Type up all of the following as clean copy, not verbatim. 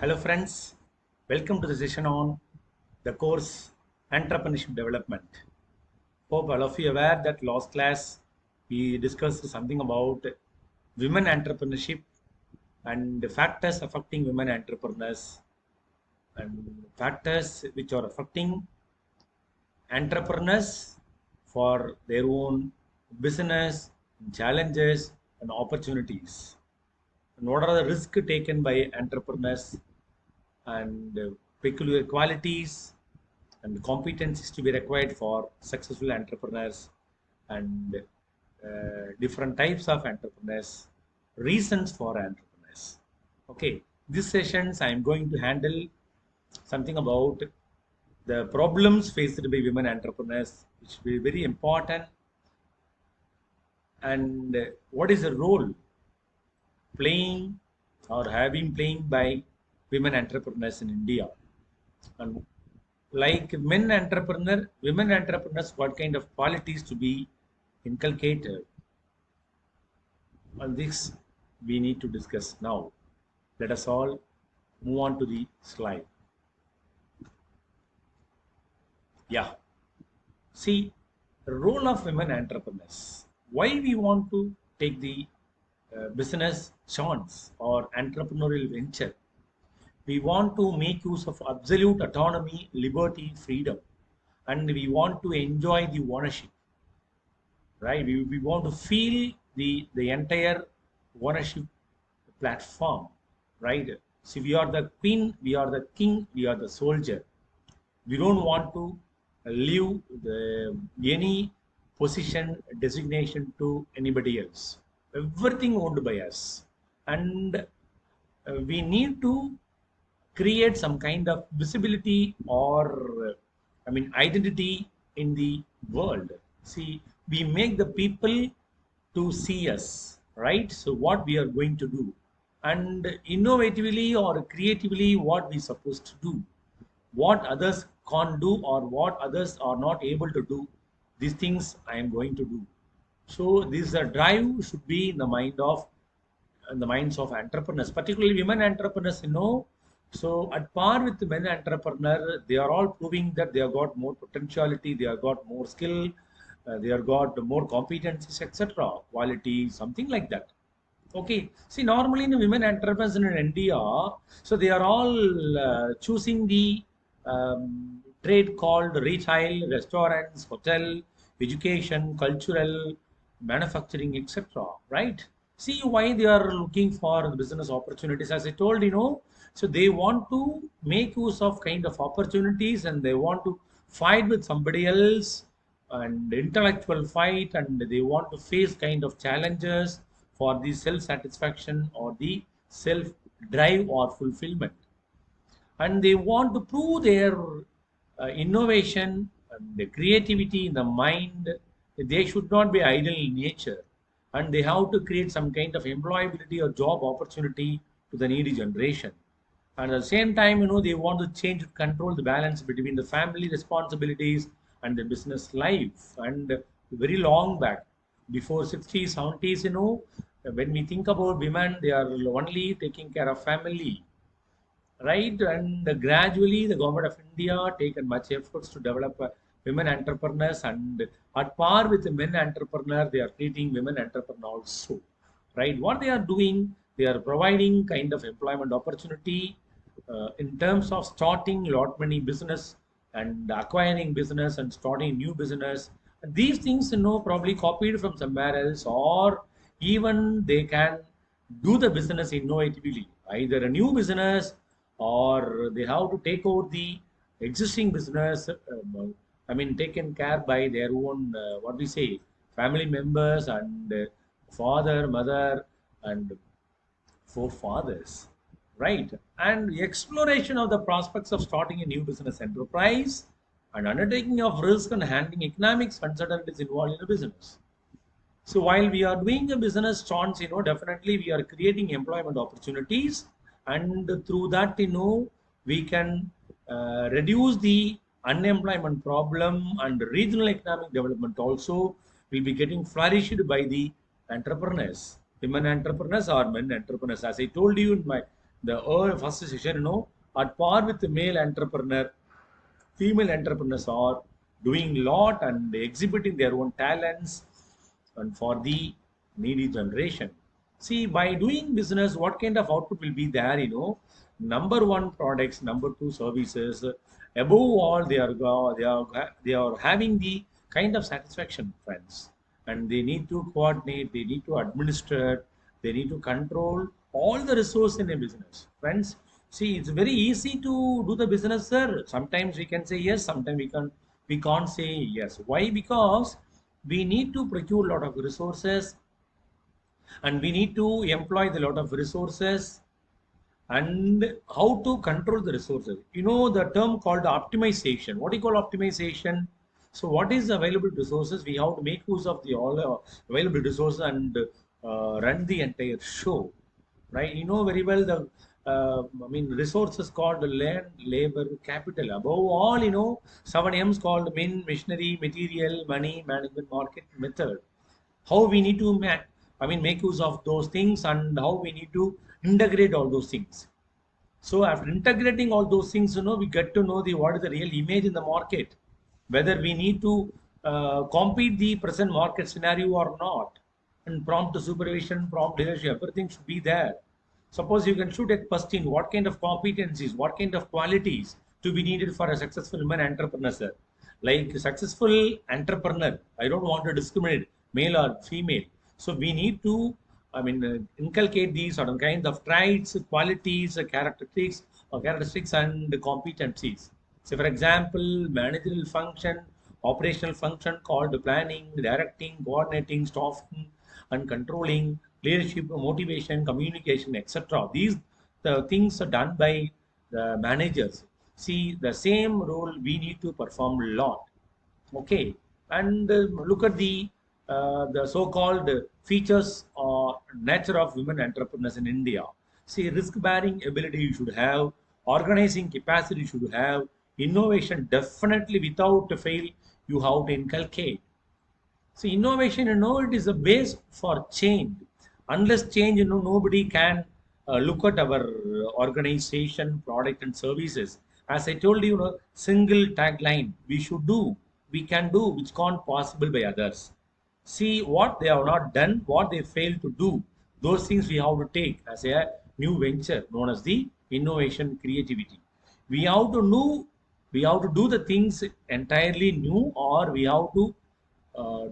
Hello friends, welcome to the session on the course Entrepreneurship Development. Hope all of you are aware that last class we discussed something about women entrepreneurship and the factors affecting women entrepreneurs and factors which are affecting entrepreneurs for their own business, challenges and opportunities. And what are the risks taken by entrepreneurs and peculiar qualities and competencies to be required for successful entrepreneurs and different types of entrepreneurs, reasons for entrepreneurs. Okay, this sessions I am going to handle something about the problems faced by women entrepreneurs, which will be very important, and what is the role playing or having playing by women entrepreneurs in India. And like women entrepreneurs, what kind of qualities to be inculcated? On this, we need to discuss now. Let us all move on to the slide. Yeah. See, the role of women entrepreneurs. Why we want to take the business chance or entrepreneurial venture? We want to make use of absolute autonomy, liberty, freedom, and we want to enjoy the ownership, right? We want to feel the entire ownership platform, right? See, we are the queen, we are the king, we are the soldier. We don't want to leave any position designation to anybody else. Everything owned by us, and we need to create some kind of visibility or identity in the world. See, we make the people to see us, right? So what we are going to do, and innovatively or creatively what we supposed to do, what others can't do or what others are not able to do, these things I am going to do. So this drive should be in the minds of entrepreneurs, particularly women entrepreneurs. So at par with the men entrepreneur, they are all proving that they have got more potentiality, they have got more skill, they have got more competencies, etc. Quality, something like that. Okay. See, normally in the women entrepreneurs in India, so they are all choosing the trade called retail, restaurants, hotel, education, cultural, manufacturing, etc. Right? See why they are looking for the business opportunities. As I told, so they want to make use of kind of opportunities and they want to fight with somebody else and intellectual fight, and they want to face kind of challenges for the self satisfaction or the self drive or fulfillment, and they want to prove their innovation and the creativity in the mind. They should not be idle in nature, and they have to create some kind of employability or job opportunity to the needy generation. And at the same time, they want to change, control the balance between the family responsibilities and the business life. And very long back, before 60s, 70s, when we think about women, they are only taking care of family, right? And gradually, the government of India taken much efforts to develop women entrepreneurs, and at par with the men entrepreneur, they are treating women entrepreneurs also, right? What they are doing, they are providing kind of employment opportunity in terms of starting lot many business and acquiring business and starting new business. And these things, probably copied from somewhere else, or even they can do the business innovatively, either a new business or they have to take over the existing business. Taken care by their own, what we say, family members and father, mother, and forefathers, right? And exploration of the prospects of starting a new business enterprise and undertaking of risk and handling economics uncertainties involved in the business. So while we are doing a business chance, definitely we are creating employment opportunities, and through that, we can reduce the unemployment problem, and regional economic development also will be getting flourished by the entrepreneurs, women entrepreneurs or men entrepreneurs. As I told you in my the first session, at par with the male entrepreneur, female entrepreneurs are doing lot and exhibiting their own talents and for the needy generation. See, by doing business, what kind of output will be there? Number one, products. Number two, services. Above all, they are having the kind of satisfaction, friends, and they need to coordinate. They need to administer. They need to control all the resource in a business, friends. See, it's very easy to do the business, sir. Sometimes we can say yes. Sometimes we can't say yes. Why? Because we need to procure a lot of resources, and we need to employ the lot of resources, and how to control the resources. The term called optimization. What do you call optimization? So what is available resources? We have to make use of the all available resources and run the entire show, right? Very well the resources called land, labor, capital. Above all, 7 M's called men, machinery, material, money, management, market, method. How we need to make use of those things, and how we need to integrate all those things. So after integrating all those things, we get to know the what is the real image in the market, whether we need to compete the present market scenario or not, and prompt supervision, prompt leadership, everything should be there. Suppose you can shoot a question: what kind of competencies, what kind of qualities to be needed for a successful woman entrepreneur, sir? Like successful entrepreneur, I don't want to discriminate male or female. So we need to, inculcate these certain kind of traits, qualities, characteristics, and competencies. So, for example, managerial function, operational function called planning, directing, coordinating, staffing, and controlling, leadership, motivation, communication, etc. These the things are done by the managers. See, the same role we need to perform a lot. Okay, and look at the so-called features or nature of women entrepreneurs in India. See, risk-bearing ability you should have, organizing capacity you should have, innovation definitely without fail you have to inculcate. So innovation, it is a base for change. Unless change, nobody can look at our organization, product, and services. As I told you, single tagline: we should do, we can do, which can't possible by others. See what they have not done, what they failed to do. Those things we have to take as a new venture known as the innovation creativity. We have to know, we have to do the things entirely new, or we have to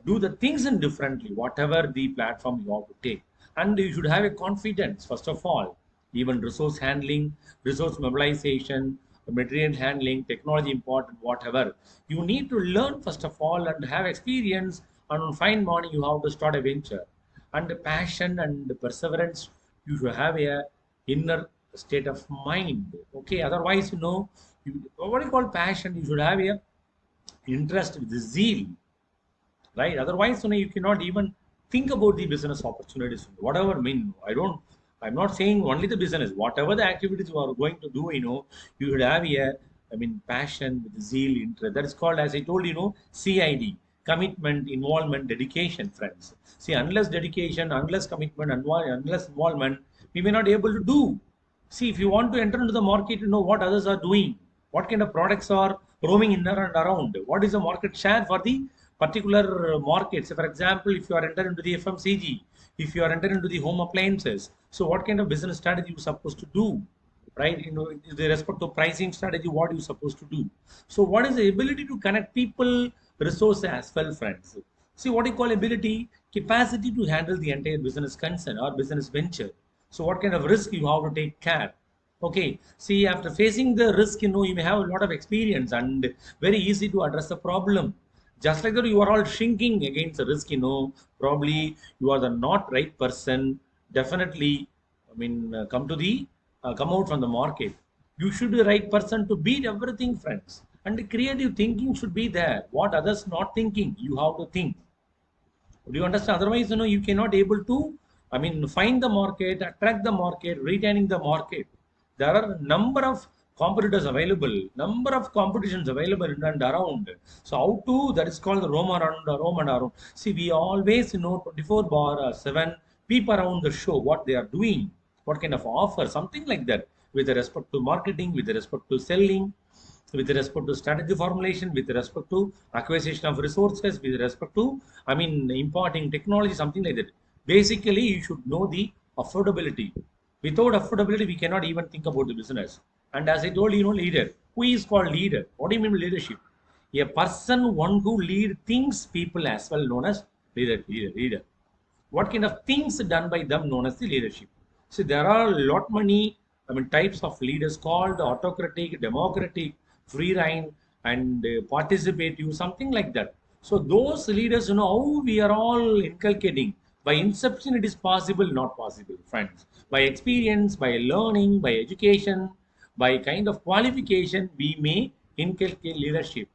do the things in differently, whatever the platform you have to take. And you should have a confidence, first of all, even resource handling, resource mobilization, material handling, technology important, whatever. You need to learn, first of all, and have experience. And on fine morning, you have to start a venture. And the passion and the perseverance, you should have a inner state of mind. Okay, otherwise, what do you call passion? You should have a interest with zeal, right? Otherwise, you cannot even think about the business opportunities. Whatever, I'm not saying only the business. Whatever the activities you are going to do, you should have a, passion with zeal, interest. That is called, as I told CID: commitment, involvement, dedication, friends. See, unless dedication, unless commitment, unless involvement, we may not be able to do. See, if you want to enter into the market, what others are doing, what kind of products are roaming in there and around, what is the market share for the particular markets. So for example, if you are entering into the FMCG, if you are entering into the home appliances, so what kind of business strategy you supposed to do, right? With respect to pricing strategy, what you supposed to do. So what is the ability to connect people, resources as well, friends? See, what you call ability, capacity to handle the entire business concern or business venture. So what kind of risk you have to take care. Okay, see, after facing the risk, you may have a lot of experience and very easy to address the problem. Just like that, you are all shrinking against the risk, probably you are the not right person. Definitely, come out from the market. You should be the right person to beat everything, friends. And the creative thinking should be there. What others not thinking, you have to think. Do you understand? Otherwise, you cannot able to, find the market, attract the market, retaining the market. There are number of competitors available, number of competitions available in and around. So how to, that is called the roam around, roam and around. See, we always 24/7 people around the show what they are doing. what kind of offer, something like that, with respect to marketing, with respect to selling, with respect to strategy formulation, with respect to acquisition of resources, with respect to, importing technology, something like that. Basically, you should know the affordability. Without affordability, we cannot even think about the business. And as I told you, leader. Who is called leader? What do you mean by leadership? A person, one who lead things, people as well known as leader. What kind of things done by them known as the leadership. So there are a lot many types of leaders called autocratic, democratic, free reign, and participative, something like that. So those leaders, how we are all inculcating. By inception, it is possible, not possible, friends. By experience, by learning, by education, by kind of qualification, we may inculcate leadership.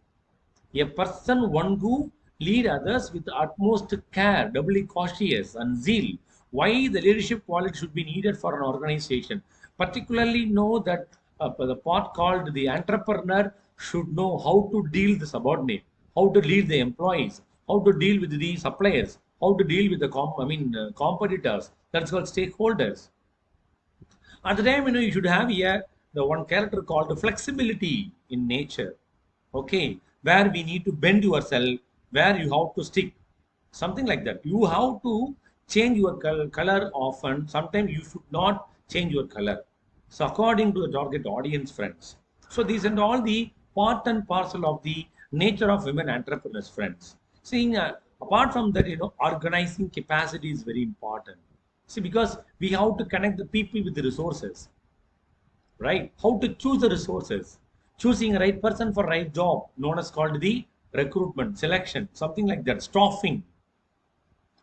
A person one who lead others with utmost care, doubly cautious and zeal. Why the leadership quality should be needed for an organization? Particularly know that the part called the entrepreneur should know how to deal the subordinate, how to lead the employees, how to deal with the suppliers, how to deal with the competitors. That's called stakeholders. At the time, you should have here the one character called flexibility in nature. Okay, where we need to bend yourself, where you have to stick, something like that. You have to change your color often. Sometimes you should not change your color. So, according to the target audience, friends. So, these and all the part and parcel of the nature of women entrepreneurs, friends. Seeing apart from that, organizing capacity is very important. See, because we have to connect the people with the resources, right? How to choose the resources, choosing a right person for right job, known as called the recruitment, selection, something like that, staffing,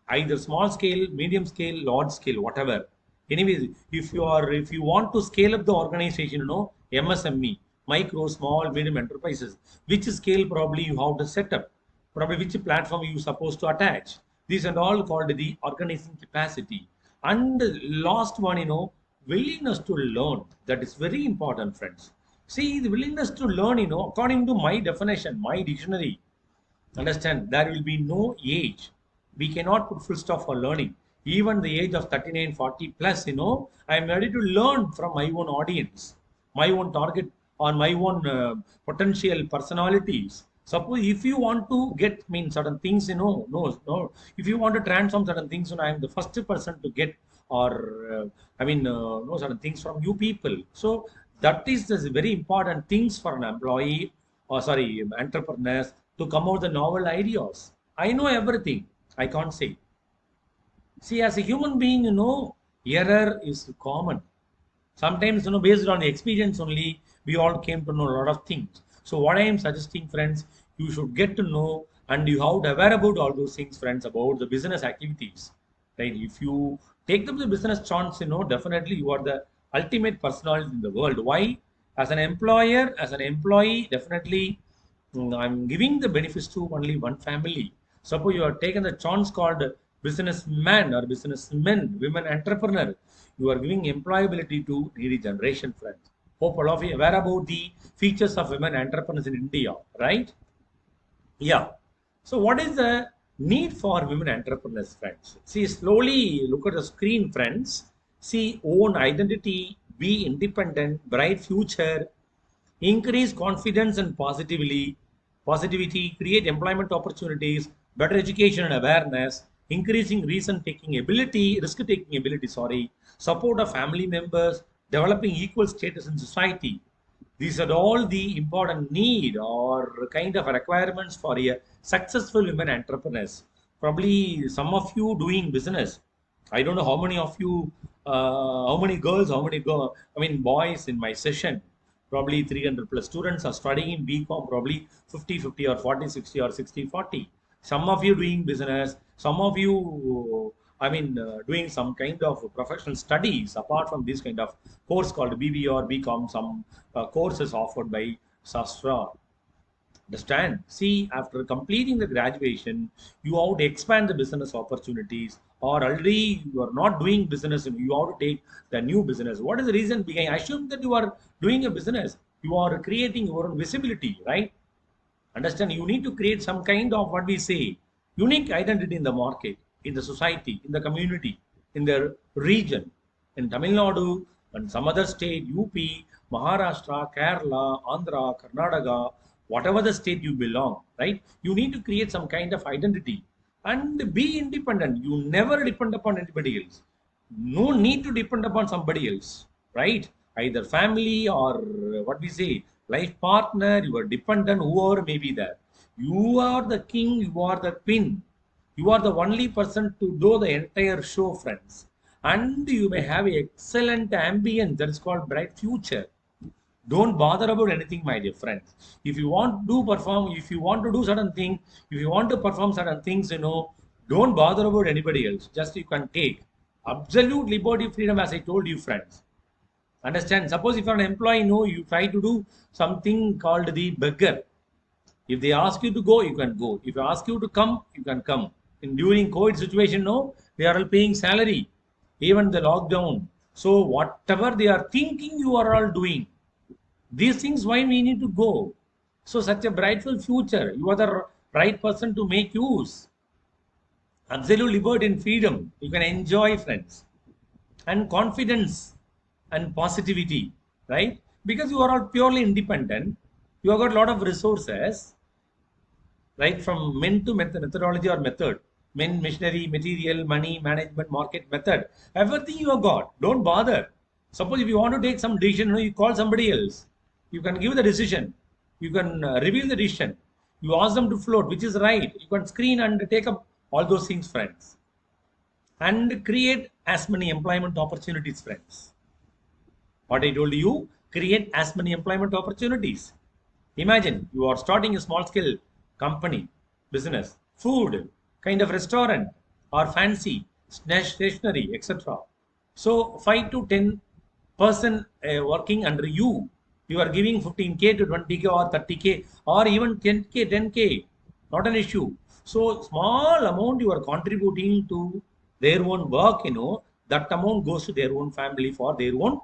either small scale, medium scale, large scale, whatever. Anyways, if you want to scale up the organization, MSME, micro, small, medium enterprises, which scale probably you have to set up, probably which platform you supposed to attach. These are all called the organizing capacity. And the last one, willingness to learn. That is very important, friends. See, the willingness to learn, according to my definition, my dictionary, understand, there will be no age. We cannot put full stop for learning. Even the age of 39, 40 plus, I am ready to learn from my own audience, my own target, or my own potential personalities. Suppose if you want to get certain things, no. If you want to transform certain things, I am the first person to get or know certain things from you people. So that is the very important things for an employee, or sorry, entrepreneurs, to come out the novel ideas. I know everything. I can't say. See, as a human being, error is common. Sometimes, based on the experience only, we all came to know a lot of things. So, what I am suggesting, friends, you should get to know and you have to aware about all those things, friends, about the business activities. Right? If you take them the business chance, definitely you are the ultimate personality in the world. Why? As an employer, as an employee, definitely I'm giving the benefits to only one family. Suppose you are taken the chance called businessman or businessmen, women entrepreneur. You are giving employability to needy generation, friends. Hope all of you aware about the features of women entrepreneurs in India, right? Yeah. So what is the need for women entrepreneurs, friends? See, slowly look at the screen, friends. See, own identity, be independent, bright future, increase confidence and positivity, create employment opportunities, better education and awareness, increasing risk taking ability, sorry, support of family members, developing equal status in society. These are all the important need or kind of requirements for a successful women entrepreneurs. Probably some of you doing business. I don't know how many of you, how many girls, boys in my session. Probably 300 plus students are studying in BCom, probably 50-50 or 40-60 or 60-40. Some of you doing business, some of you, doing some kind of professional studies apart from this kind of course called BB or BCom, some courses offered by Sastra. Understand? See, after completing the graduation, you have to expand the business opportunities, or already you are not doing business, you have to take the new business. What is the reason behind? I assume that you are doing a business, you are creating your own visibility, right? Understand? You need to create some kind of what we say unique identity in the market, in the society, in the community, in the region. in Tamil Nadu and some other state, UP, Maharashtra, Kerala, Andhra, Karnataka, whatever the state you belong, right? You need to create some kind of identity and be independent. You never depend upon anybody else. No need to depend upon somebody else, right? Either family or what we say, life partner, your dependent, whoever may be there. You are the king, you are the queen. You are the only person to do the entire show, friends. And you may have excellent ambience that is called bright future. Don't bother about anything, my dear friends. If you want to perform, if you want to do certain thing, if you want to perform certain things, don't bother about anybody else. Just you can take absolute liberty, freedom, as I told you, friends. Understand? Suppose if you're an employee, you try to do something called the beggar. If they ask you to go, you can go. If they ask you to come, you can come. In during COVID situation, no, they are all paying salary, even the lockdown. So whatever they are thinking, you are all doing. These things, why we need to go? So such a brightful future. You are the right person to make use. Absolute liberty and freedom. You can enjoy, friends, and confidence and positivity, right? Because you are all purely independent. You have got a lot of resources, right? From men to methodology or method, men, machinery, material, money, management, market, method, everything you have got. Don't bother. Suppose if you want to take some decision, you call somebody else. You can give the decision. You can reveal the decision. You ask them to float, which is right. You can screen and take up all those things, friends, and create as many employment opportunities, friends. What I told you, create as many employment opportunities. Imagine you are starting a small scale company, business, food, kind of restaurant, or fancy, stationery, etc. So 5 to 10 person working under you, you are giving 15K to 20K or 30K or even 10K, 10K, not an issue. So small amount you are contributing to their own work, that amount goes to their own family for their own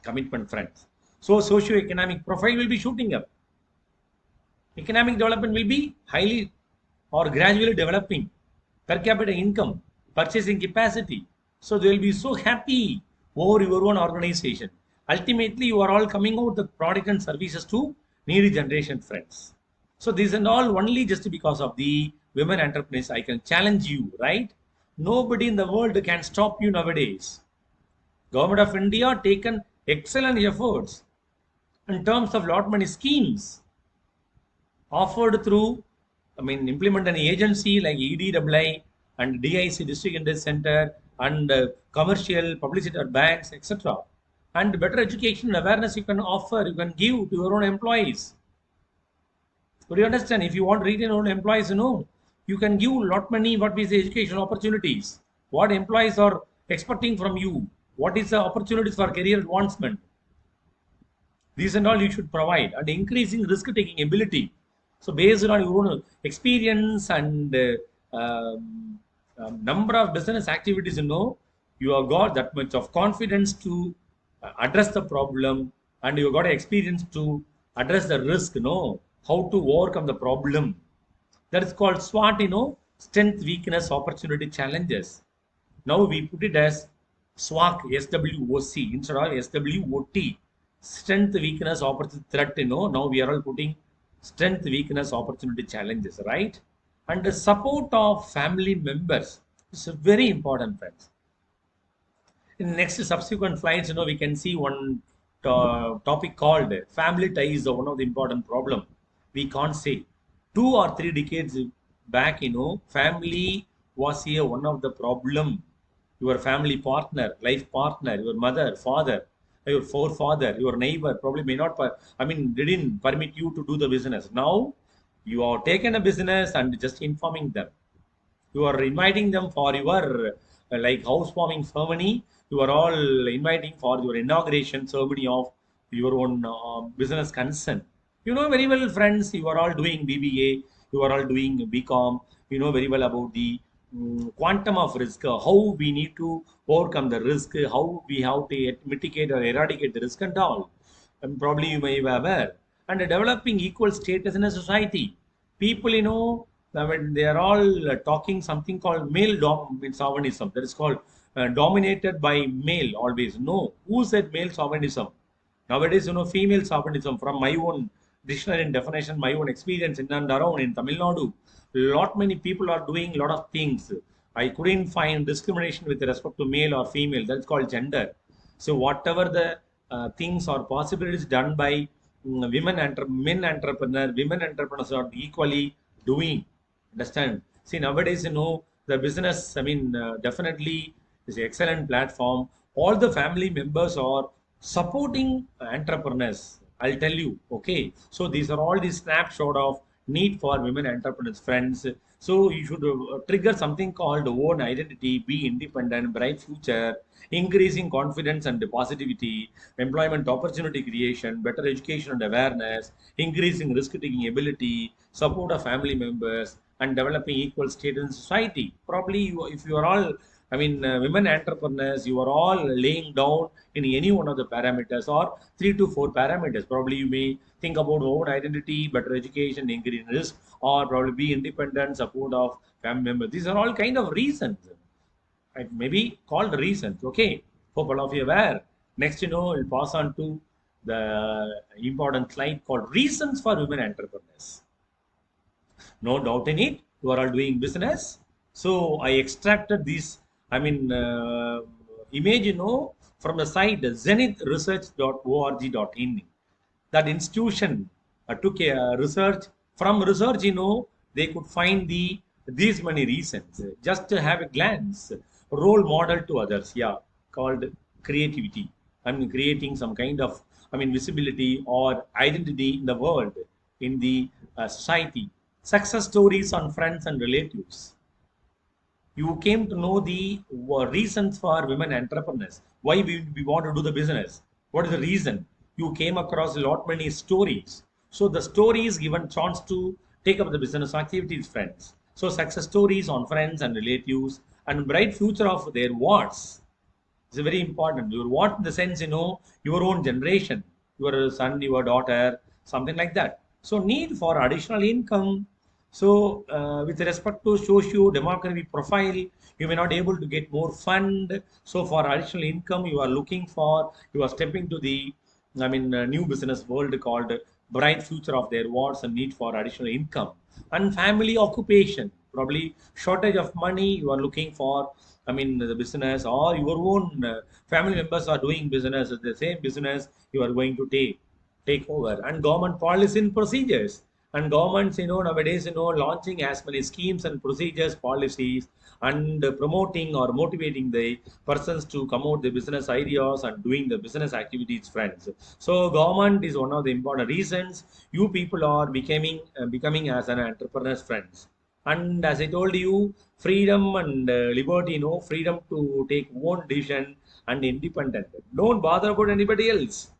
commitment, friends. So socio-economic profile will be shooting up. Economic development will be highly or gradually developing. Per capita income, purchasing capacity. So they will be so happy over your own organization. Ultimately, you are all coming out the product and services to needy generation, friends. So this and all only just because of the women entrepreneurs. I can challenge you, right? Nobody in the world can stop you nowadays. Government of India taken excellent efforts in terms of lot many schemes offered through, implement an agency like EDAA and DIC, District Industry Center, and commercial publicity or banks, etc. And better education and awareness you can offer, you can give to your own employees. But you understand, if you want to retain your own employees, you can give lot many, what we say, educational opportunities. What employees are expecting from you? What is the opportunities for career advancement? These and all you should provide, and increasing risk taking ability. So based on your own experience and number of business activities, you have got that much of confidence to address the problem, and you have got experience to address the risk, how to overcome the problem. That is called SWOT, strength, weakness, opportunity, challenges. Now we put it as SWOC, SWOC, instead of SWOT. Strength, weakness, opportunity, threat, now we are all putting strength, weakness, opportunity, challenges, right? And the support of family members is very important, friends. In next subsequent slides, we can see one topic called family ties is one of the important problem. We can't say 2 or 3 decades back, family was here one of the problem. Your family partner, life partner, your mother, father, your forefather, your neighbor probably may not, didn't permit you to do the business. Now you are taken a business and just informing them. You are inviting them for your like housewarming ceremony. You are all inviting for your inauguration ceremony of your own business concern. You know very well, friends, you are all doing BBA, you are all doing BCom. You know very well about the quantum of risk, how we need to overcome the risk, how we have to mitigate or eradicate the risk and all. And probably you may be aware. And developing equal status in a society. People, they are all talking something called male chauvinism. That is called dominated by male always. No, who said male chauvinism? Nowadays, female chauvinism, from my own dictionary and definition, my own experience in and around in Tamil Nadu, lot many people are doing lot of things. I couldn't find discrimination with respect to male or female. That's called gender. So whatever the things or possibilities done by men women entrepreneurs are equally doing. Understand? See, nowadays, the business, I mean, definitely is an excellent platform. All the family members are supporting entrepreneurs. I'll tell you, okay. So these are all the snapshot of need for women entrepreneurs, friends. So you should trigger something called own identity, be independent, bright future, increasing confidence and positivity, employment opportunity creation, better education and awareness, increasing risk-taking ability, support of family members, and developing equal status in society. Probably, if you are all, I mean, women entrepreneurs, you are all laying down in any one of the parameters or 3 to 4 parameters. Probably you may think about own identity, better education, increase risk, or probably be independent, support of family members. These are all kind of reasons. It may be called reasons. Okay, hope all of you are aware. Next, we'll pass on to the important slide called reasons for women entrepreneurs. No doubt in it, you are all doing business. So I extracted this, I mean, image, from the site zenithresearch.org.in. That institution took a research. From research, they could find these many reasons. Just to have a glance, role model to others. Yeah, called creativity. I mean, creating some kind of, I mean, visibility or identity in the world, in the society. Success stories on friends and relatives. You came to know the reasons for women entrepreneurs. Why we want to do the business? What is the reason? You came across a lot many stories. So the stories given chance to take up the business activities, friends. So success stories on friends and relatives and bright future of their wards. It's very important. Your what in the sense, your own generation, your son, your daughter, something like that. So need for additional income. So with respect to socio-demographic profile, you may not able to get more fund. So for additional income, you are looking for, you are stepping to the, I mean, new business world called bright future of their wards and need for additional income and family occupation. Probably shortage of money, you are looking for, I mean, the business or your own family members are doing business, the same business you are going to take over. And government policy and procedures. And governments, nowadays, launching as many schemes and procedures, policies, and promoting or motivating the persons to come out the business ideas and doing the business activities, friends. So government is one of the important reasons you people are becoming as an entrepreneurs, friends. And as I told you, freedom and liberty, freedom to take own decision and independent. Don't bother about anybody else.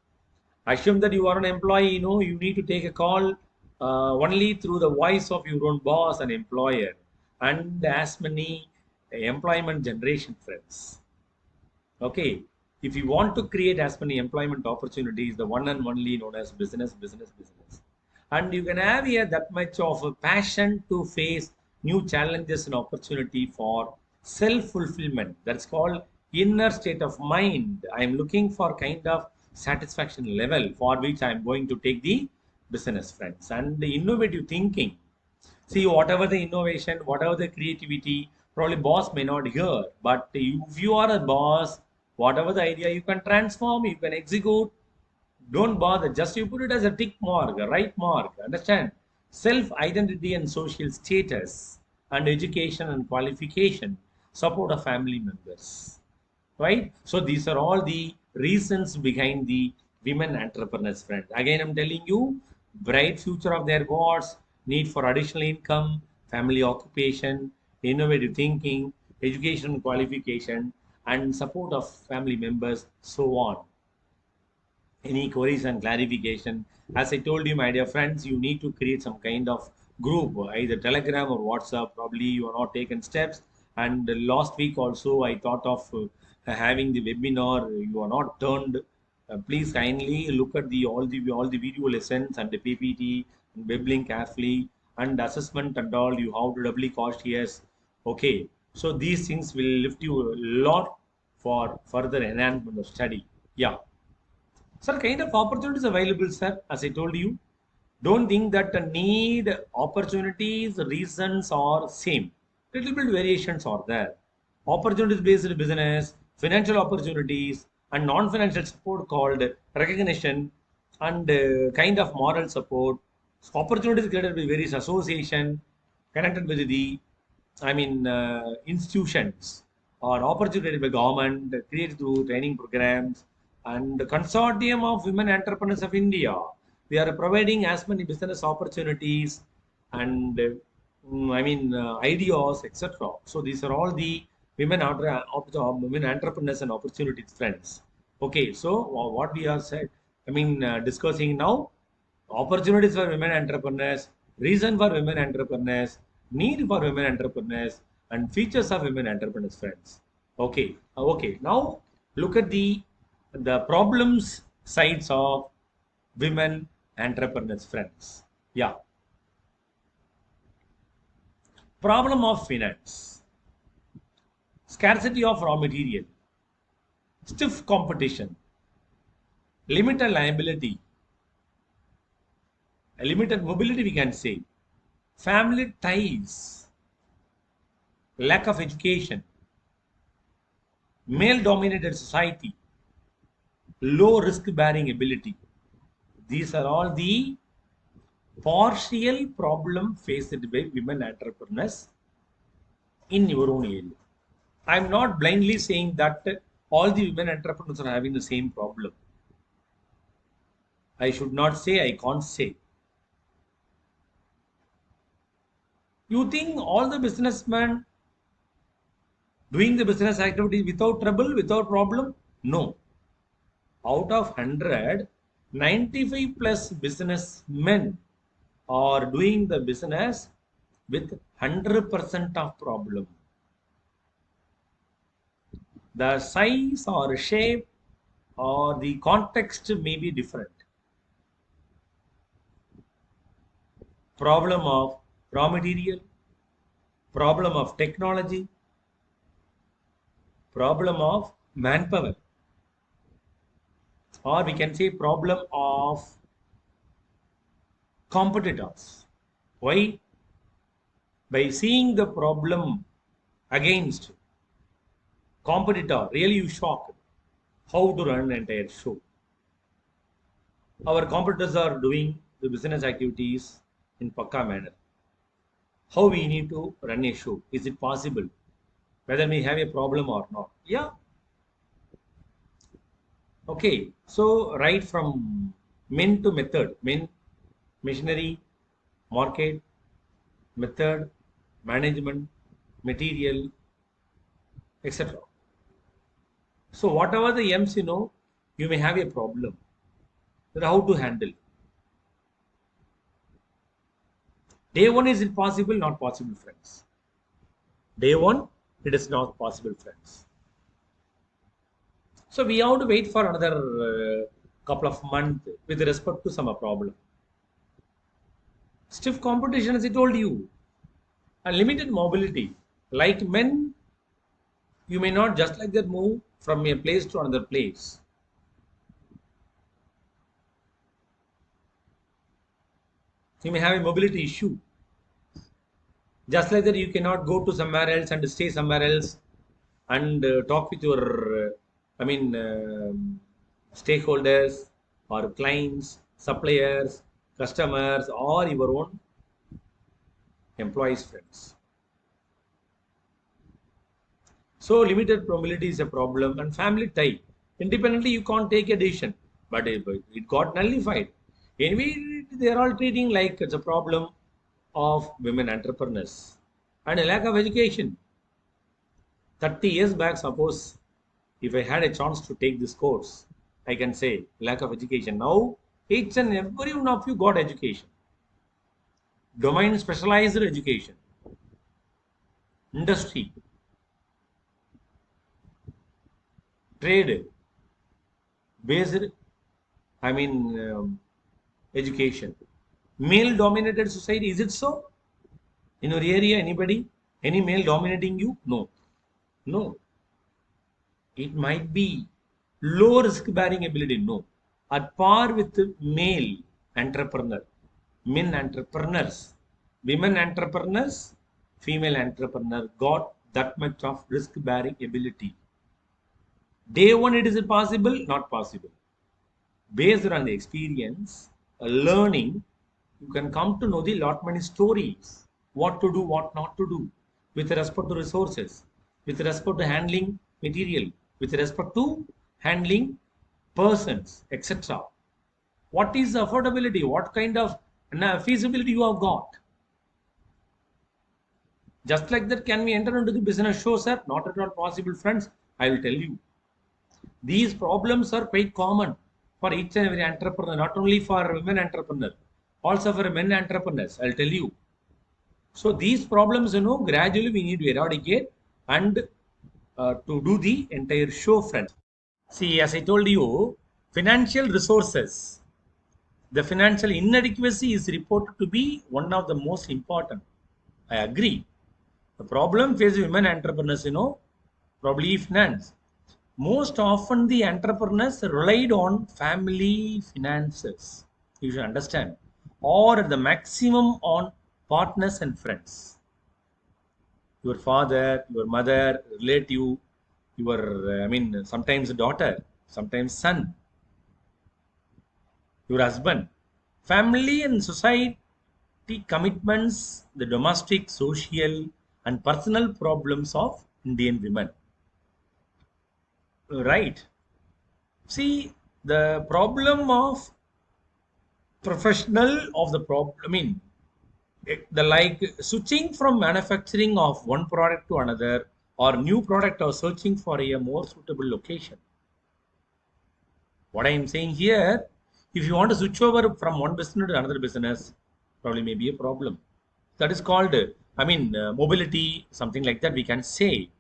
Assume that you are an employee, you need to take a call only through the voice of your own boss and employer and as many employment generation, friends. Okay, if you want to create as many employment opportunities, the one and only known as business, and you can have here that much of a passion to face new challenges and opportunity for self-fulfillment. That's called inner state of mind. I am looking for kind of satisfaction level for which I am going to take the business, friends, and the innovative thinking. See, whatever the innovation, whatever the creativity, probably boss may not hear, but if you are a boss, whatever the idea you can transform, you can execute. Don't bother, just you put it as a tick mark, a right mark. Understand? Self identity and social status, and education and qualification, support of family members. Right? So these are all the reasons behind the women entrepreneurs, friend. Again, I'm telling you, bright future of their wards, need for additional income, family occupation, innovative thinking, education qualification, and support of family members, so on. Any queries and clarification? As I told you, my dear friends, you need to create some kind of group, either Telegram or WhatsApp. Probably you are not taken steps. And last week also, I thought of having the webinar. You are not turned. Please kindly look at the video lessons and the PPT and web link carefully and assessment and all. You have to doubly cost, yes. Okay. So these things will lift you a lot for further enhancement of study. Yeah. Sir, kind of opportunities available, sir, as I told you. Don't think that the need, opportunities, reasons are same. Little bit variations are there. Opportunities based business, financial opportunities, and non-financial support called recognition and kind of moral support. Opportunities created by various association connected with the, institutions or opportunity by government created through training programs and the consortium of women entrepreneurs of India. We are providing as many business opportunities and ideas, etc. So these are all the women entrepreneurs and opportunities, friends. Okay, so what we are said, discussing now, opportunities for women entrepreneurs, reason for women entrepreneurs, need for women entrepreneurs, and features of women entrepreneurs, friends. Okay, okay. Now look at the problems sides of women entrepreneurs, friends. Yeah, problem of finance, scarcity of raw material, stiff competition, limited liability, limited mobility, we can say, family ties, lack of education, male dominated society, low risk bearing ability. These are all the partial problem faced by women entrepreneurs in your own area. I'm not blindly saying that all the women entrepreneurs are having the same problem. I should not say, I can't say. You think all the businessmen doing the business activity without trouble, without problem? No. Out of 100, 95 plus businessmen are doing the business with 100% of problem. The size or shape or the context may be different. Problem of raw material, problem of technology, problem of manpower, or we can say problem of competitors. Why? By seeing the problem against competitor, really you shocked how to run an entire show. Our competitors are doing the business activities in Pakka manner. How we need to run a show? Is it possible? Whether we have a problem or not? Yeah. Okay. So right from men to method, men, machinery, market, method, management, material, etc. So whatever the M's you may have a problem. Then how to handle? Day one, is it possible? Not possible, friends. Day one, it is not possible, friends. So we have to wait for another couple of months with respect to some problem. Stiff competition, as I told you, and limited mobility. Like men, you may not just like that move from a place to another place. You may have a mobility issue. Just like that, you cannot go to somewhere else and stay somewhere else and talk with your, stakeholders or clients, suppliers, customers, or your own employees, friends. So limited mobility is a problem, and family tie. Independently, you can't take a decision, but it got nullified. Anyway, they are all treating like it's a problem of women entrepreneurs and a lack of education. 30 years back, suppose if I had a chance to take this course, I can say lack of education. Now, each and every one of you got education, domain specialized education, industry, trade based, education. Male dominated society, is it so? In your area, anybody? Any male dominating you? No. No. It might be low risk bearing ability, no. At par with male entrepreneur, men entrepreneurs, women entrepreneurs, female entrepreneur got that much of risk bearing ability. Day one, it is possible, not possible. Based on the experience, learning, you can come to know the lot many stories, what to do, what not to do, with respect to resources, with respect to handling material, with respect to handling persons, etc. What is the affordability? What kind of feasibility you have got? Just like that, can we enter into the business show, sir? Not at all possible, friends. I will tell you. These problems are quite common for each and every entrepreneur, not only for women entrepreneurs, also for men entrepreneurs. I'll tell you. So these problems, gradually we need to eradicate and to do the entire show, friends. See, as I told you, financial resources, the financial inadequacy is reported to be one of the most important. I agree. The problem faced women entrepreneurs, probably finance. Most often, the entrepreneurs relied on family finances. You should understand, or at the maximum on partners and friends. Your father, your mother, relative, sometimes daughter, sometimes son, your husband. Family and society commitments, the domestic, social, and personal problems of Indian women. Right. See, the problem of professional of the problem, the like switching from manufacturing of one product to another or new product or searching for a more suitable location. What I am saying here, if you want to switch over from one business to another business, probably may be a problem. That is called, mobility, something like that we can say.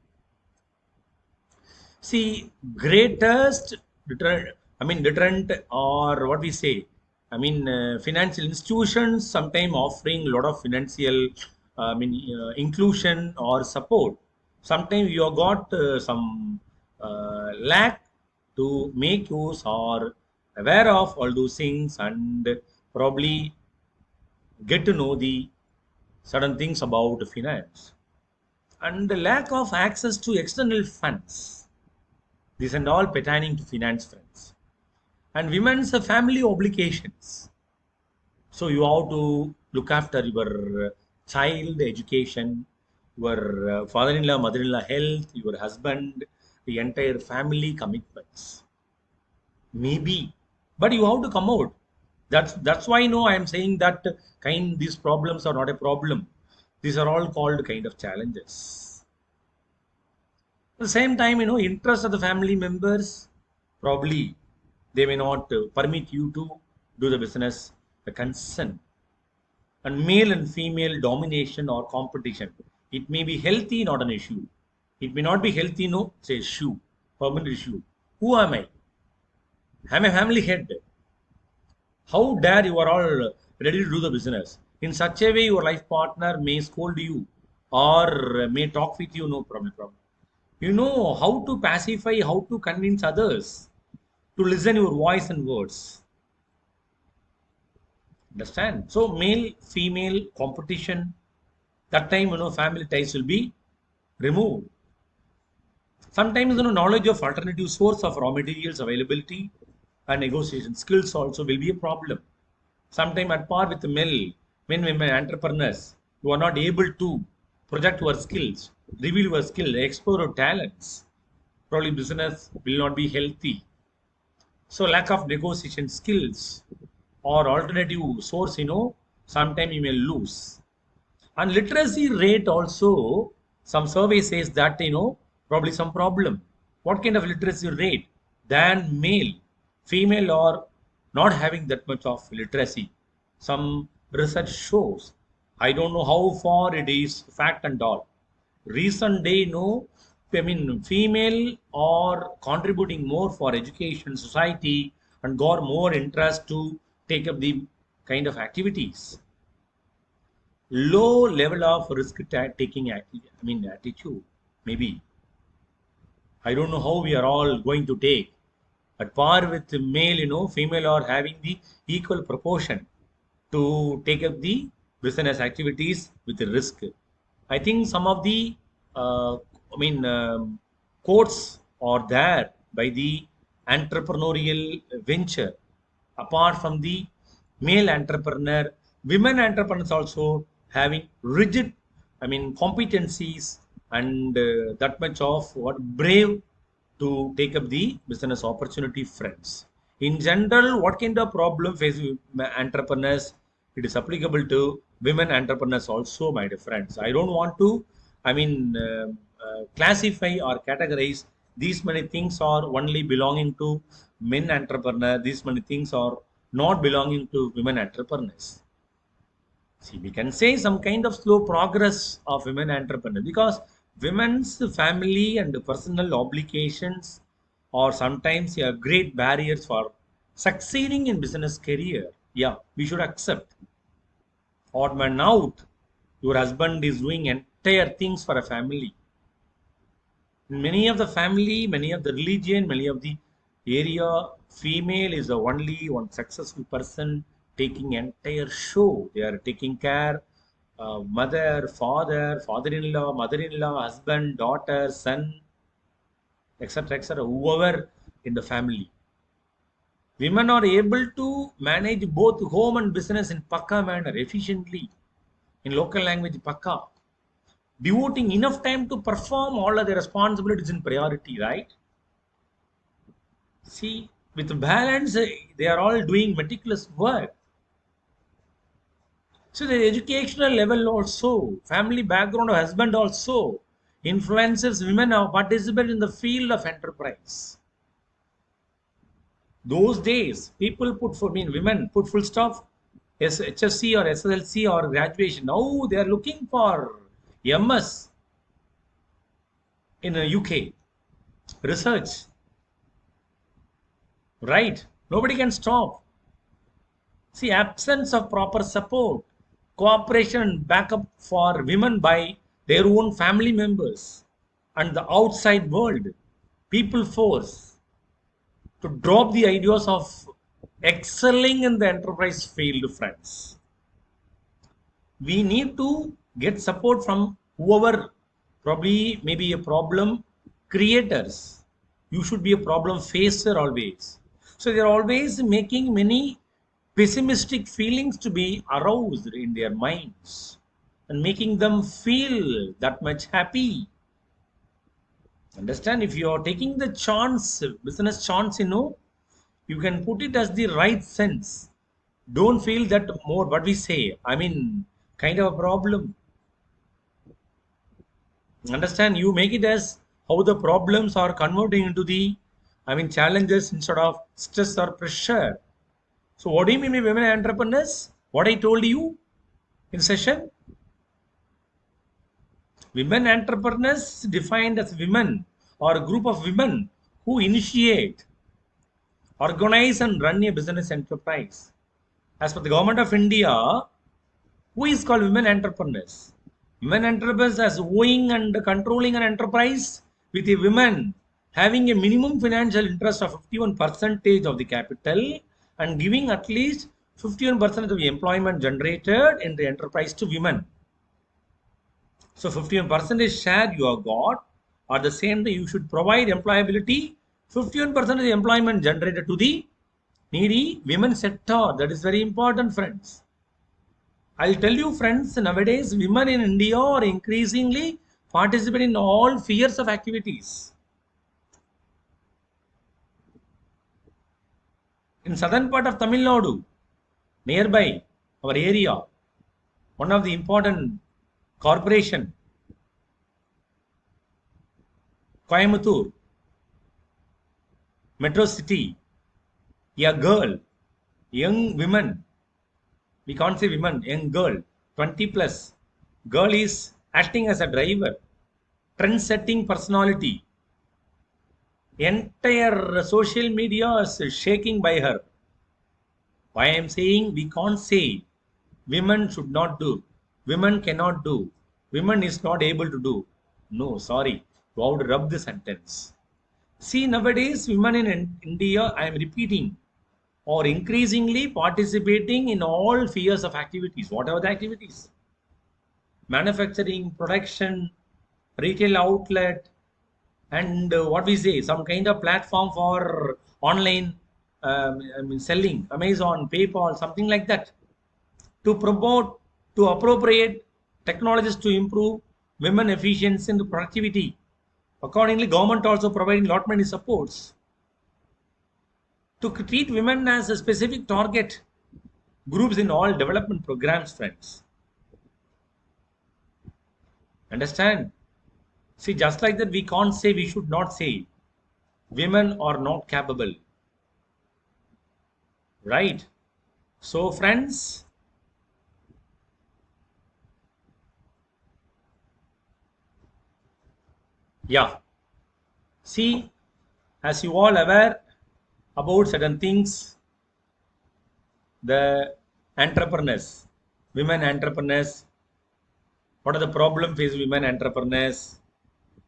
See, greatest deterrent or what we say, financial institutions sometimes offering a lot of financial, inclusion or support. Sometimes you have got some lack to make use or aware of all those things and probably get to know the certain things about finance and the lack of access to external funds. These and all pertaining to finance, friends. And women's family obligations. So you have to look after your child education, your father-in-law, mother-in-law health, your husband, the entire family commitments. Maybe, but you have to come out. That's why I am saying that these problems are not a problem. These are all called kind of challenges. At the same time, interest of the family members, probably they may not permit you to do the business, the consent, and male and female domination or competition. It may be healthy, not an issue. It may not be healthy, no, it's a issue, permanent issue. Who am I? I'm a family head. How dare you are all ready to do the business? In such a way, your life partner may scold you or may talk with you, no problem. You know how to pacify, how to convince others to listen your voice and words. Understand? So male, female competition, that time family ties will be removed. Sometimes knowledge of alternative source of raw materials availability and negotiation skills also will be a problem. Sometimes at par with the men, women, entrepreneurs who are not able to project your skills, reveal your skill, explore your talents. Probably business will not be healthy. So lack of negotiation skills or alternative source, sometimes you may lose. And literacy rate also, some survey says that, probably some problem. What kind of literacy rate? Than male, female are not having that much of literacy. Some research shows. I don't know how far it is fact and all. Recent day, female are contributing more for education, society, and got more interest to take up the kind of activities. Low level of risk taking attitude, maybe. I don't know how we are all going to take. At par with the male, female are having the equal proportion to take up the business activities with the risk. I think some of the, quotes are there by the entrepreneurial venture. Apart from the male entrepreneur, women entrepreneurs also having rigid, competencies and that much of what brave to take up the business opportunity, friends. In general, what kind of problem face entrepreneurs? It is applicable to women entrepreneurs also, my dear friends. I don't want to, classify or categorize these many things are only belonging to men entrepreneur. These many things are not belonging to women entrepreneurs. See, we can say some kind of slow progress of women entrepreneurs because women's family and personal obligations are sometimes a great barriers for succeeding in business career. Yeah, we should accept. Odd man out. Your husband is doing entire things for a family. In many of the family, many of the religion, many of the area, female is the only one successful person taking entire show. They are taking care, mother, father, father-in-law, mother-in-law, husband, daughter, son, etc., etc. Whoever in the family. Women are able to manage both home and business in pakka manner efficiently. In local language, pakka, devoting enough time to perform all of their responsibilities in priority, right? See, with balance, they are all doing meticulous work. So the educational level also, family background of husband also influences women who participate in the field of enterprise. Those days, people women put full stop HSC or SSLC or graduation. Now they are looking for MS in the UK research, right? Nobody can stop. See, absence of proper support, cooperation and backup for women by their own family members and the outside world, people force to drop the ideas of excelling in the enterprise field, friends. We need to get support from whoever probably maybe a problem creators. You should be a problem facer always. So they're always making many pessimistic feelings to be aroused in their minds and making them feel that much happy. Understand? If you are taking the chance, business chance, you can put it as the right sense. Don't feel that more what we say. Kind of a problem. Understand? You make it as how the problems are converting into the, challenges instead of stress or pressure. So what do you mean by women entrepreneurs? What I told you in session? Women entrepreneurs defined as women or a group of women who initiate, organize and run a business enterprise. As per the government of India, who is called women entrepreneurs? Women entrepreneurs as owning and controlling an enterprise with a woman having a minimum financial interest of 51% of the capital and giving at least 51% of the employment generated in the enterprise to women. So 51% share you have got. At the same time, you should provide employability. 51% of the employment generated to the needy women sector. That is very important, friends. I'll tell you, friends, nowadays women in India are increasingly participating in all spheres of activities. In southern part of Tamil Nadu, nearby our area, one of the important corporation, Coimbatore, Metro City, a girl, young women, we can't say women, young girl, 20 plus, girl is acting as a driver, trend setting personality. Entire social media is shaking by her. Why I am saying we can't say women should not do, women cannot do, women is not able to do. No, sorry, you have to rub the sentence. See, nowadays, women in India, I am repeating, are increasingly participating in all spheres of activities, whatever the activities, manufacturing, production, retail outlet, and what we say, some kind of platform for online selling, Amazon, PayPal, something like that, to promote, to appropriate technologies to improve women efficiency and productivity. Accordingly, government also providing lot many supports to treat women as a specific target groups in all development programs, friends. Understand? See, just like that, we can't say, we should not say women are not capable, right? So, friends, yeah, see, as you all aware about certain things, the entrepreneurs, women entrepreneurs, what are the problem faced women entrepreneurs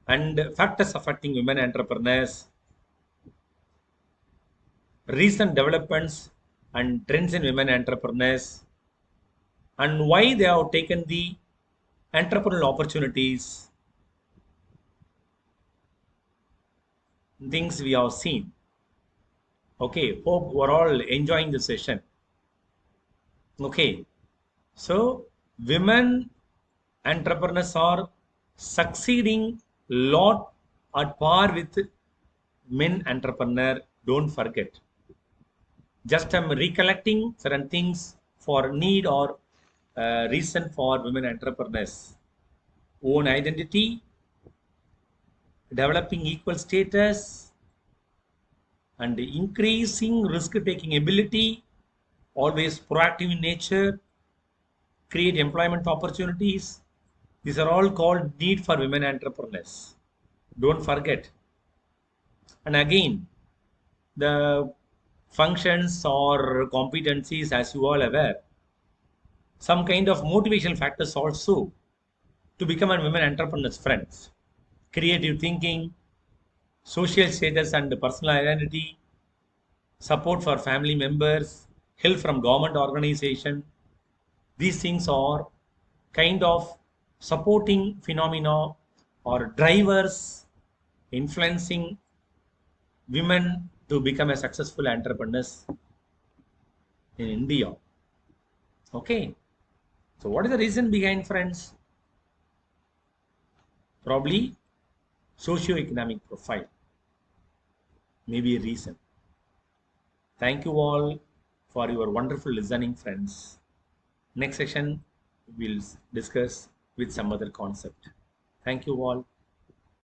and factors affecting women entrepreneurs, recent developments and trends in women entrepreneurs, and why they have taken the entrepreneurial opportunities, things we have seen. Okay, hope we're all enjoying the session. Okay, so women entrepreneurs are succeeding lot at par with men entrepreneur. Don't forget. Just I'm recollecting certain things for need or reason for women entrepreneurs. Own identity, developing equal status, and increasing risk-taking ability, always proactive in nature, create employment opportunities. These are all called need for women entrepreneurs. Don't forget. And again, the functions or competencies, as you all aware, some kind of motivational factors also to become a women entrepreneurs, friends. Creative thinking, social status and personal identity, support for family members, help from government organization. These things are kind of supporting phenomena or drivers influencing women to become a successful entrepreneurs in India. Okay. So what is the reason behind, friends? Probably socio-economic profile may be a reason. Thank you all for your wonderful listening, friends. Next session we'll discuss with some other concept. Thank you all.